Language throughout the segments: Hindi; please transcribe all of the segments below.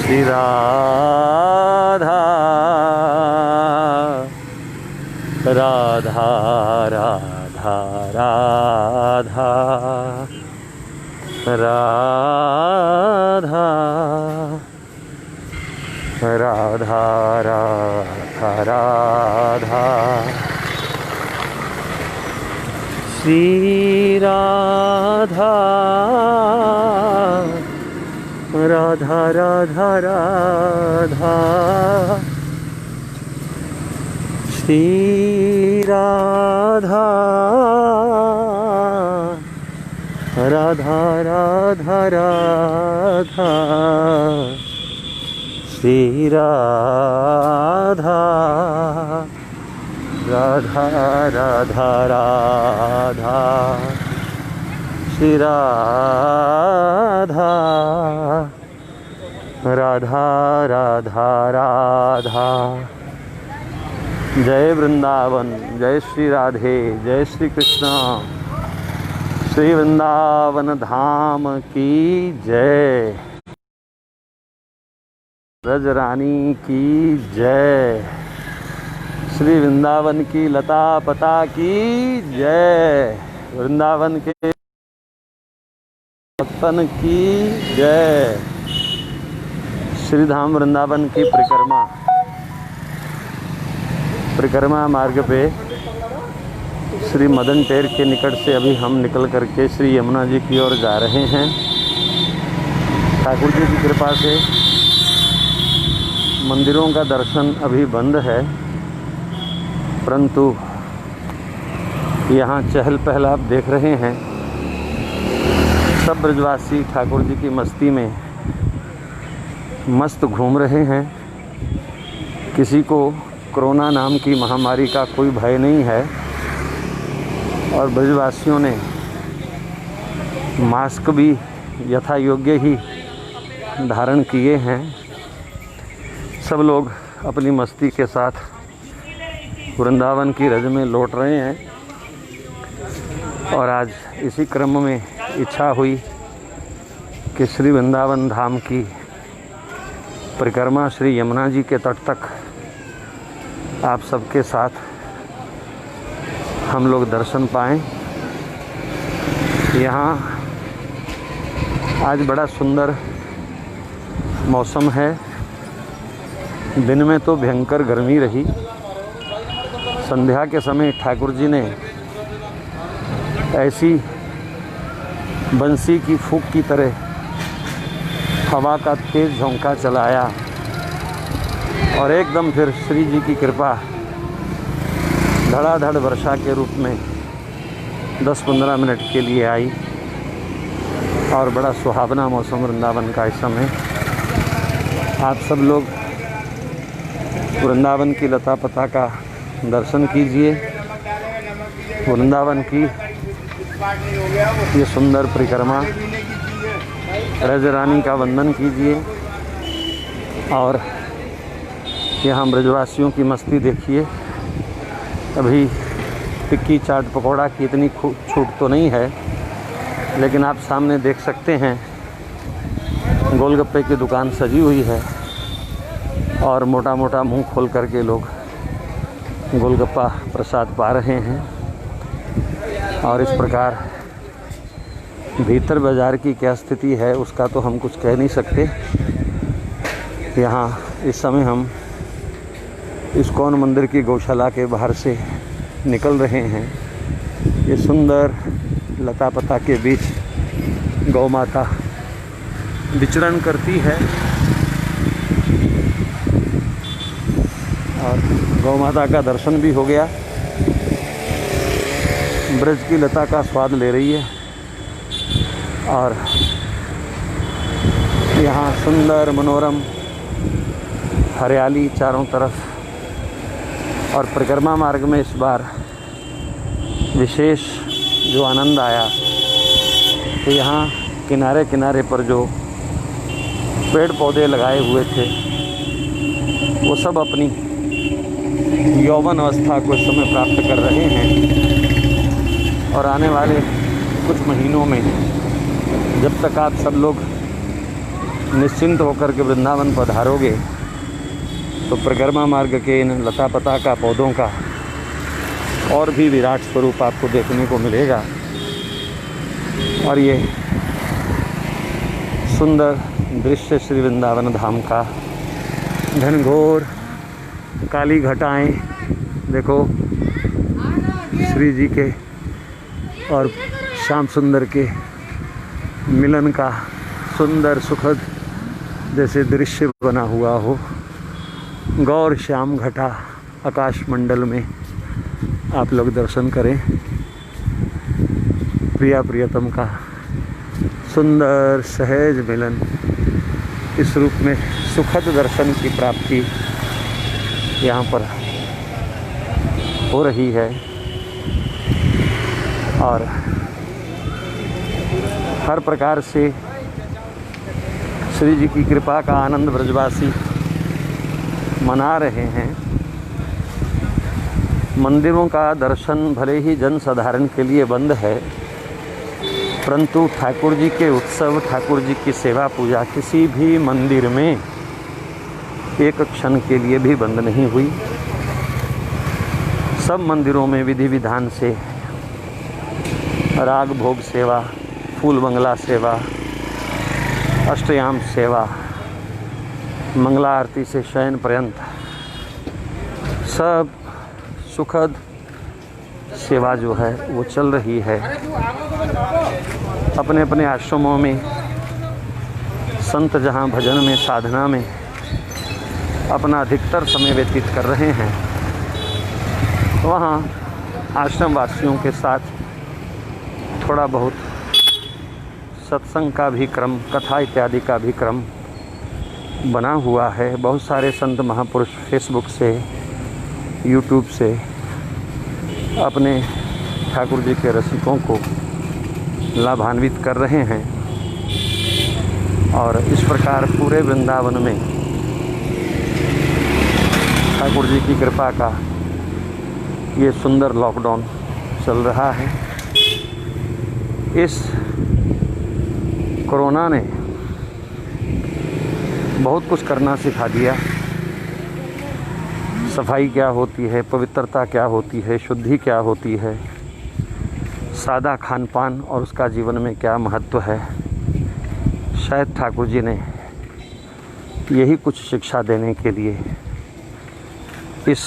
श्री राधा राधा राधा राधा राधा राधा राधा राधा श्री राधा राधा राधा राधा श्री राधा राधा राधा राधा श्री राधा राधा राधा राधा श्री राधा राधा राधा राधा। जय वृंदावन, जय श्री राधे, जय श्री कृष्ण। श्री वृंदावन धाम की जय, ब्रज रानी की जय, श्री वृंदावन की लता पता की जय, वृंदावन के भक्तन की जय। श्री धाम वृंदावन की परिक्रमा मार्ग पे श्री मदन टेर के निकट से अभी हम निकल करके श्री यमुना जी की ओर जा रहे हैं। ठाकुर जी की कृपा से मंदिरों का दर्शन अभी बंद है, परंतु यहाँ चहल पहल आप देख रहे हैं। सब ब्रजवासी ठाकुर जी की मस्ती में मस्त घूम रहे हैं। किसी को कोरोना नाम की महामारी का कोई भय नहीं है और ब्रजवासियों ने मास्क भी यथा योग्य ही धारण किए हैं। सब लोग अपनी मस्ती के साथ वृंदावन की रज में लौट रहे हैं और आज इसी क्रम में इच्छा हुई कि श्री वृंदावन धाम की परिक्रमा श्री यमुना जी के तट तक आप सबके साथ हम लोग दर्शन पाएं। यहाँ आज बड़ा सुंदर मौसम है। दिन में तो भयंकर गर्मी रही। संध्या के समय ठाकुर जी ने ऐसी बंसी की फूंक की तरह हवा का तेज झोंका चलाया और एकदम फिर श्री जी की कृपा धड़ाधड़ वर्षा के रूप में 10-15 मिनट के लिए आई और बड़ा सुहावना मौसम वृंदावन का इस समय। आप सब लोग वृंदावन की लता पता का दर्शन कीजिए, वृंदावन की ये सुंदर परिक्रमा रज रानी का वंदन कीजिए और यहाँ ब्रजवासियों की मस्ती देखिए। अभी टिक्की चाट पकौड़ा की इतनी छूट तो नहीं है, लेकिन आप सामने देख सकते हैं गोलगप्पे की दुकान सजी हुई है और मोटा मोटा मुंह खोल करके लोग गोलगप्पा प्रसाद पा रहे हैं। और इस प्रकार भीतर बाज़ार की क्या स्थिति है उसका तो हम कुछ कह नहीं सकते। यहाँ इस समय हम इस्कॉन मंदिर की गौशाला के बाहर से निकल रहे हैं। ये सुंदर लता पता के बीच गौ माता विचरण करती है और गौ माता का दर्शन भी हो गया। ब्रज की लता का स्वाद ले रही है और यहाँ सुंदर मनोरम हरियाली चारों तरफ। और परिक्रमा मार्ग में इस बार विशेष जो आनंद आया तो यहाँ किनारे किनारे पर जो पेड़ पौधे लगाए हुए थे वो सब अपनी यौवन अवस्था को इस समय प्राप्त कर रहे हैं और आने वाले कुछ महीनों में जब तक आप सब लोग निश्चिंत होकर के वृंदावन पधारोगे तो परिक्रमा मार्ग के इन लता पताका पौधों का और भी विराट स्वरूप आपको देखने को मिलेगा। और ये सुंदर दृश्य श्री वृंदावन धाम का, घनघोर काली घटाएं देखो श्री जी के और श्याम सुंदर के मिलन का सुंदर सुखद जैसे दृश्य बना हुआ हो। गौर श्याम घटा आकाश मंडल में आप लोग दर्शन करें। प्रिया प्रियतम का सुंदर सहज मिलन, इस रूप में सुखद दर्शन की प्राप्ति यहाँ पर हो रही है। और हर प्रकार से श्री जी की कृपा का आनंद ब्रजवासी मना रहे हैं। मंदिरों का दर्शन भले ही जन साधारण के लिए बंद है, परंतु ठाकुर जी के उत्सव, ठाकुर जी की सेवा पूजा किसी भी मंदिर में एक क्षण के लिए भी बंद नहीं हुई। सब मंदिरों में विधि विधान से राग भोग सेवा, फूल बंगला सेवा, अष्टयाम सेवा, मंगला आरती से शयन पर्यंत सब सुखद सेवा जो है वो चल रही है। अपने अपने आश्रमों में संत जहाँ भजन में, साधना में अपना अधिकतर समय व्यतीत कर रहे हैं, वहाँ आश्रम वासियों के साथ थोड़ा बहुत सत्संग का भी क्रम, कथा इत्यादि का भी क्रम बना हुआ है। बहुत सारे संत महापुरुष फेसबुक से, यूट्यूब से अपने ठाकुर जी के रसिकों को लाभान्वित कर रहे हैं। और इस प्रकार पूरे वृंदावन में ठाकुर जी की कृपा का ये सुंदर लॉकडाउन चल रहा है। इस कोरोना ने बहुत कुछ करना सिखा दिया। सफाई क्या होती है, पवित्रता क्या होती है, शुद्धि क्या होती है, सादा खान पान और उसका जीवन में क्या महत्व है। शायद ठाकुर जी ने यही कुछ शिक्षा देने के लिए इस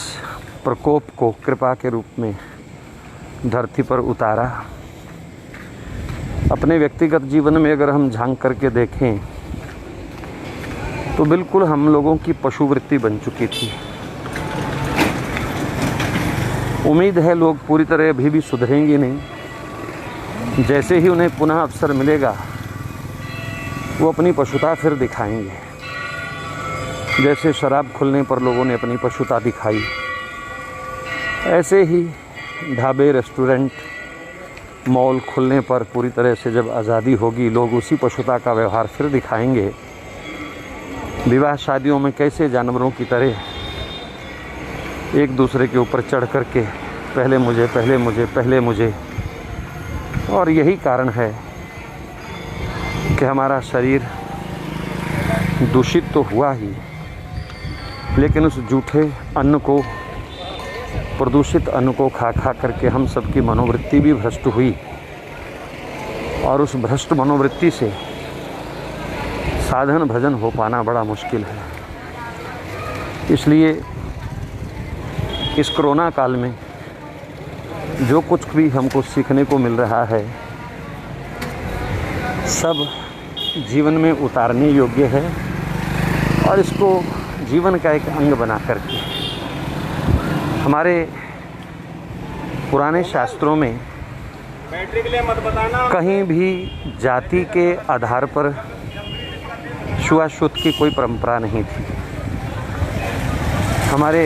प्रकोप को कृपा के रूप में धरती पर उतारा। अपने व्यक्तिगत जीवन में अगर हम झांक करके देखें तो बिल्कुल हम लोगों की पशुवृत्ति बन चुकी थी। उम्मीद है लोग पूरी तरह अभी भी सुधरेंगे नहीं। जैसे ही उन्हें पुनः अवसर मिलेगा वो अपनी पशुता फिर दिखाएंगे। जैसे शराब खुलने पर लोगों ने अपनी पशुता दिखाई, ऐसे ही ढाबे, रेस्टोरेंट, मॉल खुलने पर पूरी तरह से जब आज़ादी होगी, लोग उसी पशुता का व्यवहार फिर दिखाएंगे। विवाह शादियों में कैसे जानवरों की तरह एक दूसरे के ऊपर चढ़ कर के पहले मुझे, पहले मुझे, पहले मुझे। और यही कारण है कि हमारा शरीर दूषित तो हुआ ही, लेकिन उस जूठे अन्न को, प्रदूषित अन्न को खा खा करके हम सबकी मनोवृत्ति भी भ्रष्ट हुई। और उस भ्रष्ट मनोवृत्ति से साधन भजन हो पाना बड़ा मुश्किल है। इसलिए इस कोरोना काल में जो कुछ भी हमको सीखने को मिल रहा है, सब जीवन में उतारने योग्य है। और इसको जीवन का एक अंग बना करके हमारे पुराने शास्त्रों में कहीं भी जाति के आधार पर छुआछूत की कोई परंपरा नहीं थी। हमारे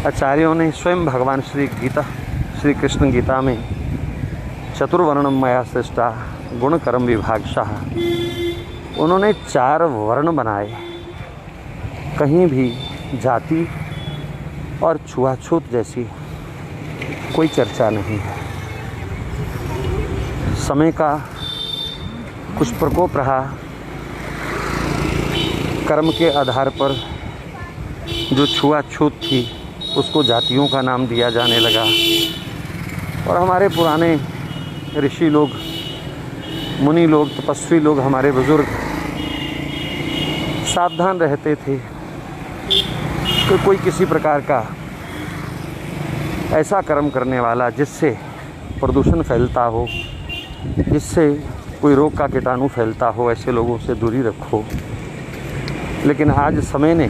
आचार्यों ने स्वयं भगवान श्री कृष्ण गीता में चतुर्वर्णम मया सृष्टा गुण कर्म विभागशः, उन्होंने 4 वर्ण बनाए। कहीं भी जाति और छुआछूत जैसी कोई चर्चा नहीं है। समय का कुछ प्रकोप रहा, कर्म के आधार पर जो छुआछूत थी उसको जातियों का नाम दिया जाने लगा। और हमारे पुराने ऋषि लोग, मुनि लोग, तपस्वी लोग, हमारे बुजुर्ग सावधान रहते थे कि कोई किसी प्रकार का ऐसा कर्म करने वाला जिससे प्रदूषण फैलता हो, जिससे कोई रोग का कीटाणु फैलता हो, ऐसे लोगों से दूरी रखो। लेकिन आज समय ने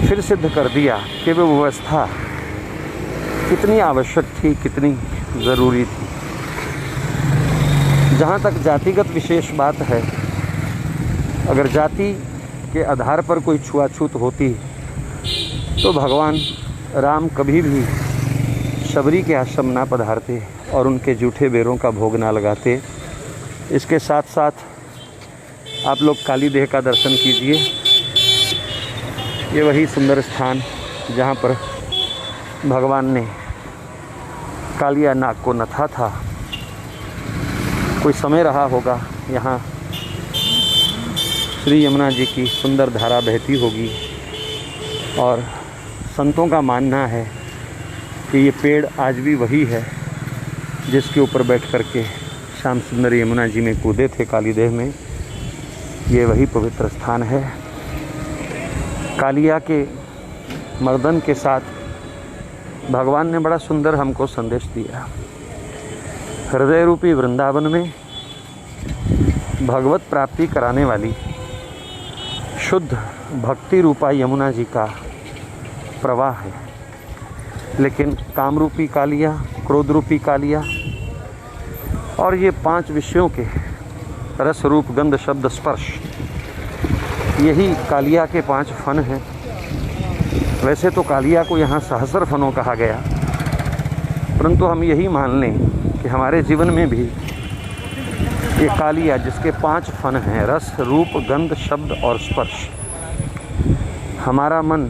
फिर सिद्ध कर दिया कि वो व्यवस्था कितनी आवश्यक थी, कितनी ज़रूरी थी। जहाँ तक जातिगत विशेष बात है, अगर जाति के आधार पर कोई छुआछूत होती तो भगवान राम कभी भी शबरी के आश्रम ना पधारते और उनके जूठे बेरों का भोग ना लगाते। इसके साथ साथ आप लोग काली देह का दर्शन कीजिए। ये वही सुंदर स्थान जहाँ पर भगवान ने कालिया नाग को नथा था। कोई समय रहा होगा यहाँ श्री यमुना जी की सुंदर धारा बहती होगी और संतों का मानना है कि ये पेड़ आज भी वही है जिसके ऊपर बैठ कर के श्याम सुंदर यमुना जी में कूदे थे काली देह में। ये वही पवित्र स्थान है। कालिया के मर्दन के साथ भगवान ने बड़ा सुंदर हमको संदेश दिया। हृदय रूपी वृंदावन में भगवत प्राप्ति कराने वाली शुद्ध भक्ति रूपा यमुना जी का प्रवाह है। लेकिन काम रूपी कालिया, क्रोध रूपी कालिया और ये 5 विषयों के रस रूप गंध शब्द स्पर्श, यही कालिया के 5 फन हैं। वैसे तो कालिया को यहाँ सहस्र फनों कहा गया, परंतु हम यही मान लें कि हमारे जीवन में भी ये कालिया जिसके 5 फन हैं, रस रूप गंध शब्द और स्पर्श, हमारा मन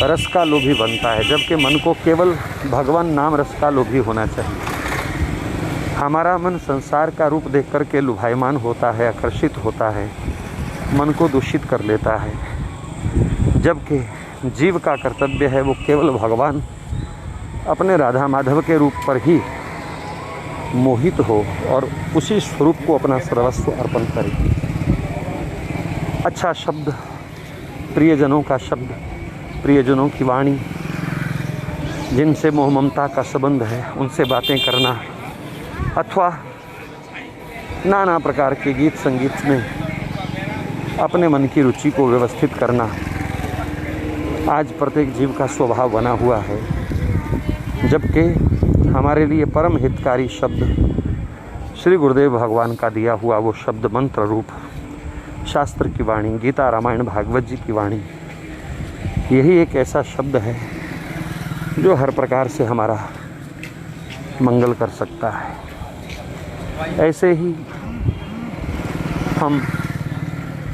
रस का लोभी बनता है, जबकि मन को केवल भगवान नाम रस का लोभी होना चाहिए। हमारा मन संसार का रूप देख कर के लुभायमान होता है, आकर्षित होता है, मन को दूषित कर लेता है। जबकि जीव का कर्तव्य है वो केवल भगवान अपने राधा माधव के रूप पर ही मोहित हो और उसी स्वरूप को अपना सर्वस्व अर्पण करे। अच्छा शब्द, प्रियजनों का शब्द, प्रियजनों की वाणी, जिनसे मोह ममता का संबंध है उनसे बातें करना, अथवा नाना प्रकार के गीत संगीत में अपने मन की रुचि को व्यवस्थित करना, आज प्रत्येक जीव का स्वभाव बना हुआ है। जबकि हमारे लिए परम हितकारी शब्द श्री गुरुदेव भगवान का दिया हुआ वो शब्द मंत्र रूप शास्त्र की वाणी, गीता रामायण भागवत जी की वाणी, यही एक ऐसा शब्द है जो हर प्रकार से हमारा मंगल कर सकता है। ऐसे ही हम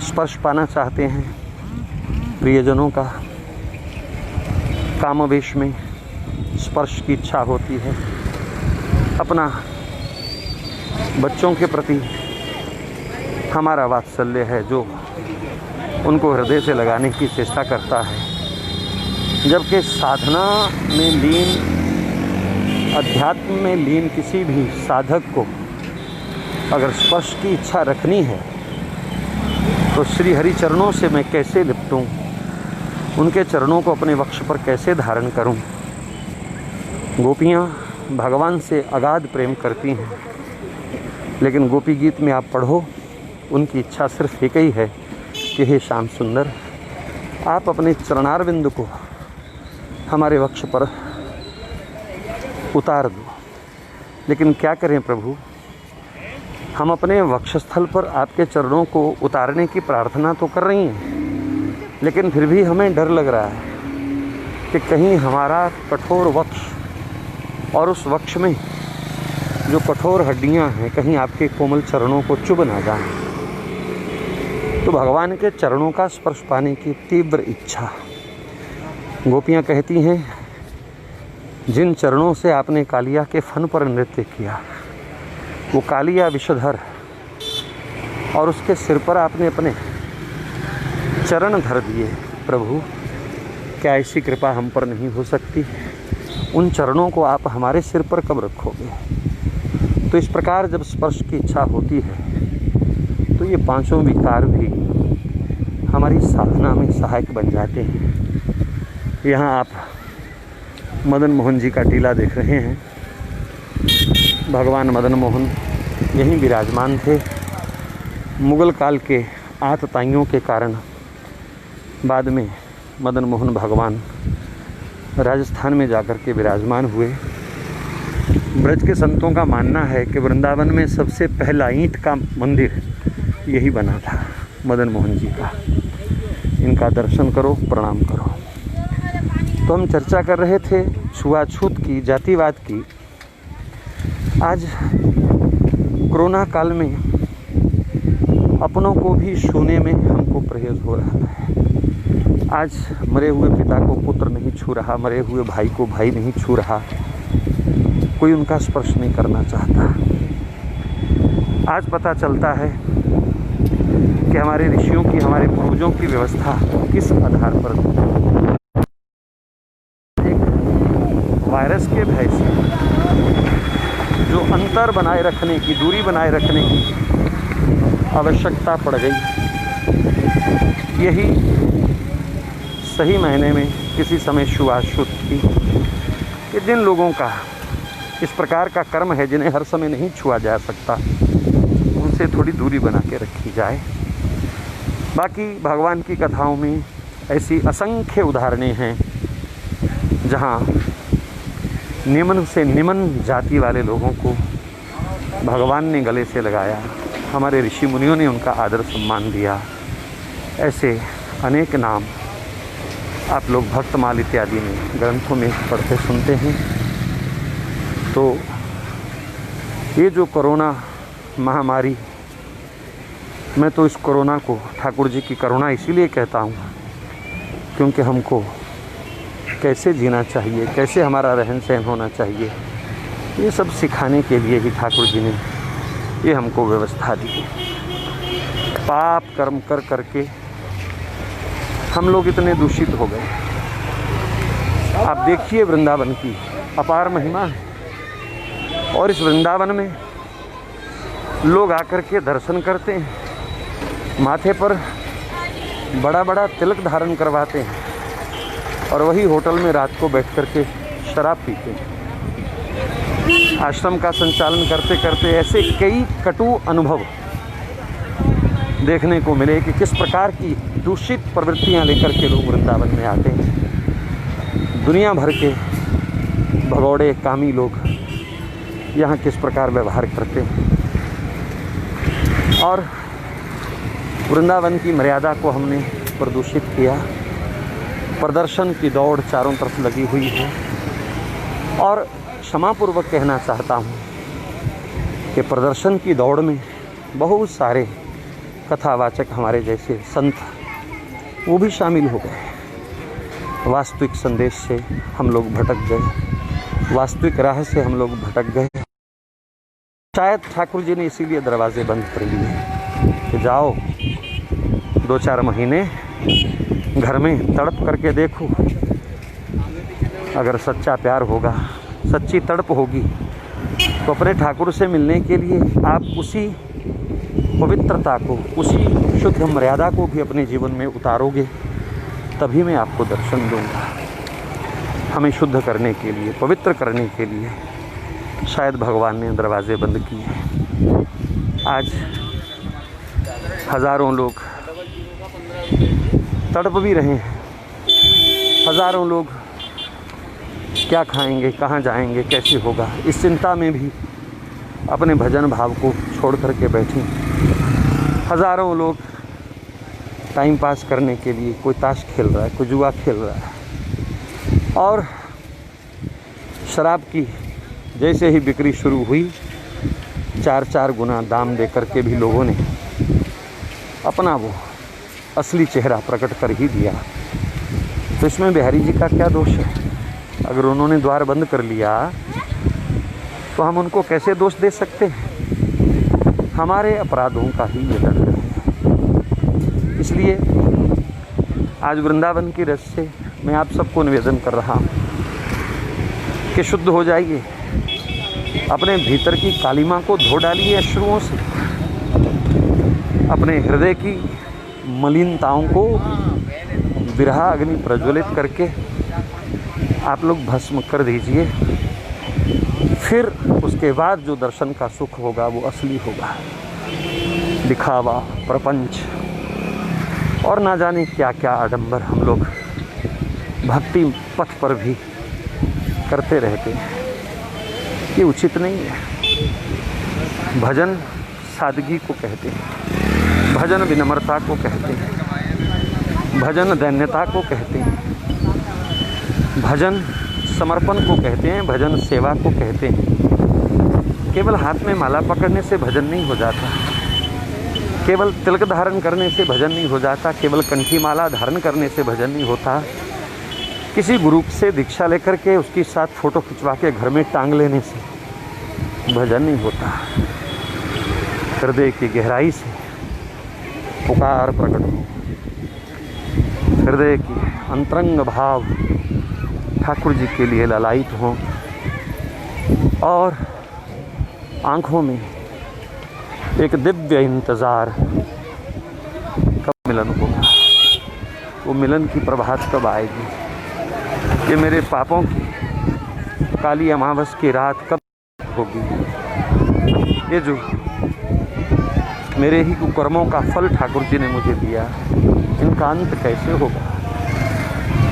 स्पर्श पाना चाहते हैं प्रियजनों का, कामवेश में स्पर्श की इच्छा होती है, अपना बच्चों के प्रति हमारा वात्सल्य है जो उनको हृदय से लगाने की चेष्टा करता है। जबकि साधना में लीन, अध्यात्म में लीन किसी भी साधक को अगर स्पर्श की इच्छा रखनी है तो श्री हरि चरणों से मैं कैसे लिपटूं, उनके चरणों को अपने वक्ष पर कैसे धारण करूं। गोपियां भगवान से अगाध प्रेम करती हैं, लेकिन गोपी गीत में आप पढ़ो, उनकी इच्छा सिर्फ एक ही है कि हे श्याम सुंदर, आप अपने चरणारविंद को हमारे वक्ष पर उतार दो। लेकिन क्या करें प्रभु, हम अपने वक्षस्थल पर आपके चरणों को उतारने की प्रार्थना तो कर रही हैं, लेकिन फिर भी हमें डर लग रहा है कि कहीं हमारा कठोर वक्ष और उस वक्ष में जो कठोर हड्डियां हैं कहीं आपके कोमल चरणों को चुभ ना जाएं। तो भगवान के चरणों का स्पर्श पाने की तीव्र इच्छा। गोपियां कहती हैं, जिन चरणों से आपने कालिया के फन पर नृत्य किया, वो कालिया विषधर और उसके सिर पर आपने अपने चरण धर दिए। प्रभु, क्या ऐसी कृपा हम पर नहीं हो सकती? उन चरणों को आप हमारे सिर पर कब रखोगे? तो इस प्रकार जब स्पर्श की इच्छा होती है तो ये पांचों विकार भी हमारी साधना में सहायक बन जाते हैं। यहाँ आप मदन मोहन जी का टीला देख रहे हैं। भगवान मदन मोहन यहीं विराजमान थे। मुगल काल के आतताइयों के कारण बाद में मदन मोहन भगवान राजस्थान में जाकर के विराजमान हुए। ब्रज के संतों का मानना है कि वृंदावन में सबसे पहला ईंट का मंदिर यही बना था, मदन मोहन जी का। इनका दर्शन करो, प्रणाम करो। तो हम चर्चा कर रहे थे छुआछूत की, जातिवाद की। आज कोरोना काल में अपनों को भी छूने में हमको परहेज हो रहा है। आज मरे हुए पिता को पुत्र नहीं छू रहा, मरे हुए भाई को भाई नहीं छू रहा, कोई उनका स्पर्श नहीं करना चाहता। आज पता चलता है कि हमारे ऋषियों की, हमारे पूर्वजों की व्यवस्था किस आधार पर एक वायरस के भय से जो अंतर बनाए रखने की, दूरी बनाए रखने की आवश्यकता पड़ गई, यही सही मायने में किसी समय छुआछूत थी कि जिन लोगों का इस प्रकार का कर्म है, जिन्हें हर समय नहीं छुआ जा सकता, उनसे थोड़ी दूरी बना के रखी जाए। बाकी भगवान की कथाओं में ऐसी असंख्य उदाहरणें हैं जहाँ निम्न से निम्न जाति वाले लोगों को भगवान ने गले से लगाया, हमारे ऋषि मुनियों ने उनका आदर सम्मान दिया। ऐसे अनेक नाम आप लोग भक्तमाल इत्यादि में ग्रंथों में पढ़ते सुनते हैं। तो ये जो कोरोना महामारी, मैं तो इस कोरोना को ठाकुर जी की करुणा इसीलिए कहता हूँ क्योंकि हमको कैसे जीना चाहिए, कैसे हमारा रहन सहन होना चाहिए, ये सब सिखाने के लिए ही ठाकुर जी ने ये हमको व्यवस्था दी। पाप कर्म कर करके हम लोग इतने दूषित हो गए। आप देखिए वृंदावन की अपार महिमा है, और इस वृंदावन में लोग आकर के दर्शन करते हैं, माथे पर बड़ा बड़ा तिलक धारण करवाते हैं और वही होटल में रात को बैठ करके शराब पीते हैं। आश्रम का संचालन करते करते ऐसे कई कटु अनुभव देखने को मिले कि किस प्रकार की दूषित प्रवृत्तियां लेकर के लोग वृंदावन में आते हैं। दुनिया भर के भगौड़े कामी लोग यहाँ किस प्रकार व्यवहार करते हैं, और वृंदावन की मर्यादा को हमने प्रदूषित किया। प्रदर्शन की दौड़ चारों तरफ लगी हुई है, और क्षमापूर्वक कहना चाहता हूँ कि प्रदर्शन की दौड़ में बहुत सारे कथावाचक हमारे जैसे संत वो भी शामिल हो गए। वास्तविक संदेश से हम लोग भटक गए, वास्तविक राह से हम लोग भटक गए। शायद ठाकुर जी ने इसीलिए दरवाजे बंद कर लिए कि जाओ 2-4 महीने घर में तड़प करके देखो, अगर सच्चा प्यार होगा, सच्ची तड़प होगी, तो अपने ठाकुर से मिलने के लिए आप उसी पवित्रता को, उसी शुद्ध मर्यादा को भी अपने जीवन में उतारोगे, तभी मैं आपको दर्शन दूंगा। हमें शुद्ध करने के लिए, पवित्र करने के लिए शायद भगवान ने दरवाजे बंद किए। आज हज़ारों लोग तड़प भी रहे हैं, हज़ारों लोग क्या खाएंगे, कहाँ जाएंगे, कैसे होगा, इस चिंता में भी अपने भजन भाव को छोड़ करके बैठे। हज़ारों लोग टाइम पास करने के लिए कोई ताश खेल रहा है, कोई जुआ खेल रहा है, और शराब की जैसे ही बिक्री शुरू हुई 4-4 गुना दाम दे करके भी लोगों ने अपना वो असली चेहरा प्रकट कर ही दिया। तो इसमें बिहारी जी का क्या दोष है? अगर उन्होंने द्वार बंद कर लिया तो हम उनको कैसे दोष दे सकते हैं? हमारे अपराधों का ही ये दंड है। इसलिए आज वृंदावन की रस से मैं आप सबको निवेदन कर रहा हूँ कि शुद्ध हो जाइए, अपने भीतर की कालिमा को धो डालिए अश्रुओं से, अपने हृदय की मलिनताओं को विरह अग्नि प्रज्वलित करके आप लोग भस्म कर दीजिए। फिर उसके बाद जो दर्शन का सुख होगा वो असली होगा। दिखावा, प्रपंच और ना जाने क्या क्या आडंबर हम लोग भक्ति पथ पर भी करते रहते हैं, ये उचित नहीं है। भजन सादगी को कहते हैं, भजन विनम्रता को कहते हैं, भजन दैन्यता को कहते हैं, भजन समर्पण को कहते हैं, भजन सेवा को कहते हैं। केवल हाथ में माला पकड़ने से भजन नहीं हो जाता, केवल तिलक धारण करने से भजन नहीं हो जाता, केवल कंठी माला धारण करने से भजन नहीं होता, किसी गुरु से दीक्षा लेकर के उसके साथ फ़ोटो खिंचवा के घर में टांग लेने से भजन नहीं होता। हृदय की गहराई से पुकार प्रकट हो, हृदय की अंतरंग भाव ठाकुर जी के लिए ललायित हों और आँखों में एक दिव्य इंतज़ार कब मिलन होगा, वो मिलन की प्रभात कब आएगी, ये मेरे पापों की काली अमावस की रात कब होगी, ये जो मेरे ही कुकर्मों का फल ठाकुर जी ने मुझे दिया, इनका अंत कैसे होगा।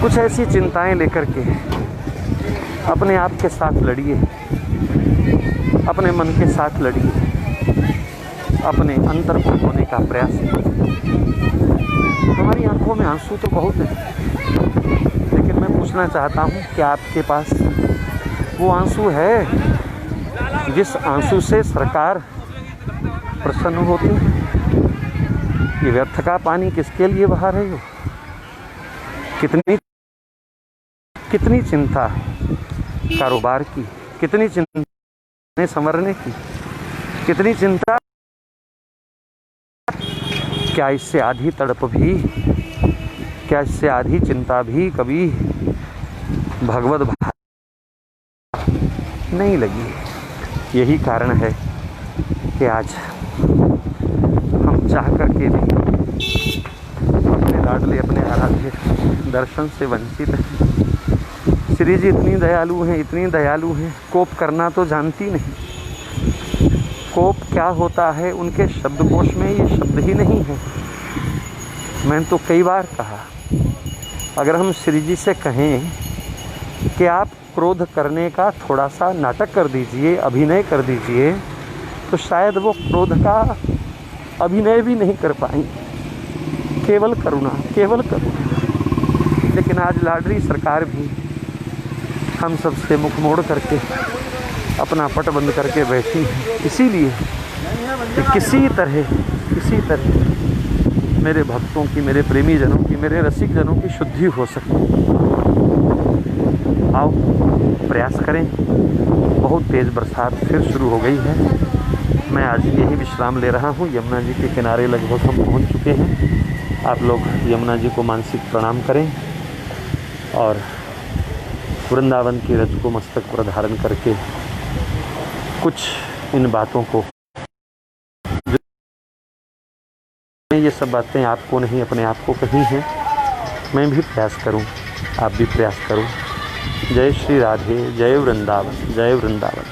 कुछ ऐसी चिंताएं लेकर के अपने आप के साथ लड़िए, अपने मन के साथ लड़िए, अपने अंतर को होने का प्रयास कीजिए। हमारी आंखों में आंसू तो बहुत है, लेकिन मैं पूछना चाहता हूँ कि आपके पास वो आंसू है जिस आंसू से सरकार प्रसन्न होती है? ये व्यर्थ का पानी किसके लिए बहा रहे हो? कितनी चिंता कारोबार की, कितनी चिंता संवरने की, कितनी चिंता, क्या इससे आधी तड़प भी, क्या इससे आधी चिंता भी कभी भगवत भाव नहीं लगी। यही कारण है कि आज हम चाह करके भी अपने लाडले, अपने आराध्य दर्शन से वंचित हैं। श्री जी इतनी दयालु हैं, इतनी दयालु हैं, कोप करना तो जानती नहीं। कोप क्या होता है उनके शब्दकोश में ये शब्द ही नहीं है। मैंने तो कई बार कहा, अगर हम श्री जी से कहें कि आप क्रोध करने का थोड़ा सा नाटक कर दीजिए, अभिनय कर दीजिए, तो शायद वो क्रोध का अभिनय भी नहीं कर पाएंगे। केवल करुणा, केवल करुणा। लेकिन आज लाडली सरकार भी हम सबसे मुख मोड़ करके अपना पट बंद करके बैठी है, इसीलिए कि किसी तरह मेरे भक्तों की, मेरे प्रेमी जनों की, मेरे रसिक जनों की शुद्धि हो सके। आओ प्रयास करें। बहुत तेज़ बरसात फिर शुरू हो गई है। मैं आज यही विश्राम ले रहा हूँ। यमुना जी के किनारे लगभग हम पहुँच चुके हैं। आप लोग यमुना जी को मानसिक प्रणाम करें और वृंदावन की रज को मस्तक पर धारण करके कुछ इन बातों को, ये सब बातें आपको नहीं अपने आप को कही हैं, मैं भी प्रयास करूं, आप भी प्रयास करो। जय श्री राधे, जय वृंदावन, जय वृंदावन।